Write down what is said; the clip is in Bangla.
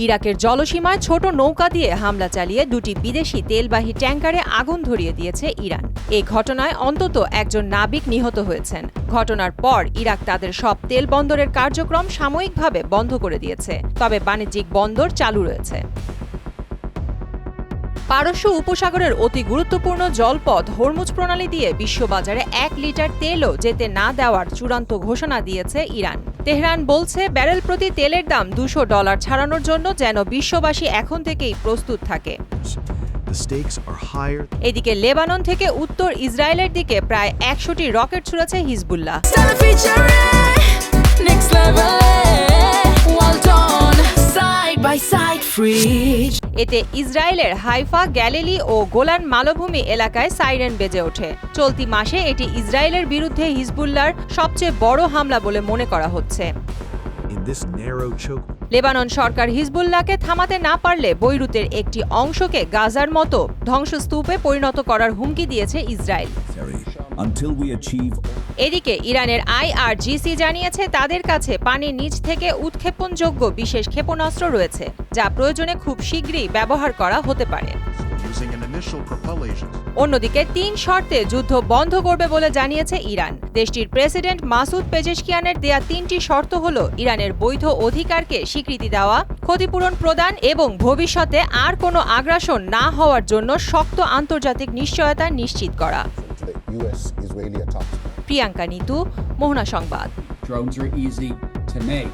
ইরাকের জলসীমায় ছোট নৌকা দিয়ে হামলা চালিয়ে দুটি বিদেশি তেলবাহী ট্যাঙ্কারে আগুন ধরিয়ে দিয়েছে ইরান। এই ঘটনায় অন্তত একজন নাবিক নিহত হয়েছেন। ঘটনার পর ইরাক তাদের সব তেল বন্দরের কার্যক্রম সাময়িকভাবে বন্ধ করে দিয়েছে, তবে বাণিজ্যিক বন্দর চালু রয়েছে। পারস্য উপসাগরের অতি গুরুত্বপূর্ণ জলপথ হরমুজ প্রণালী দিয়ে বিশ্ববাজারে 1 লিটার তেলও যেতে না দেওয়ার চূড়ান্ত ঘোষণা দিয়েছে ইরান। তেহরান বলছে ব্যারেল প্রতি তেলের দাম $200 ছাড়ানোর জন্য যেন বিশ্ববাসী এখন থেকেই প্রস্তুত থাকে। এদিকে লেবানন থেকে উত্তর ইসরায়েলের দিকে প্রায় 100টি রকেট ছুড়েছে হিজবুল্লাহ। এতে ইসরায়েলের হাইফা, গ্যালিলি ও গোলান মালভূমি এলাকায় সাইরেন বেজে ওঠে। চলতি মাসে এটি ইসরায়েলের বিরুদ্ধে হিজবুল্লাহর সবচেয়ে বড় হামলা বলে মনে করা হচ্ছে। লেবানন সরকার হিজবুল্লাহকে থামাতে না পারলে বৈরুতের একটি অংশকে গাজার মতো ধ্বংসস্তূপে পরিণত করার হুমকি দিয়েছে ইসরায়েল। এদিকে ইরানের IRGC জানিয়েছে তাদের কাছে পানির নিচ থেকে উৎক্ষেপণযোগ্য বিশেষ ক্ষেপণাস্ত্র রয়েছে, যা প্রয়োজনে খুব শীঘ্রই ব্যবহার করা হতে পারে। অন্যদিকে 3 শর্তে যুদ্ধ বন্ধ করবে বলে জানিয়েছে ইরান। দেশটির প্রেসিডেন্ট মাসুদ পেজেশকিয়ানের দেয়া 3টি শর্ত হল ইরানের বৈধ অধিকারকে স্বীকৃতি দেওয়া, ক্ষতিপূরণ প্রদান এবং ভবিষ্যতে আর কোনো আগ্রাসন না হওয়ার জন্য শক্ত আন্তর্জাতিক নিশ্চয়তা নিশ্চিত করা। প্রিয়াঙ্কা নিতু, মোহনা সংবাদ। Drones are easy to make.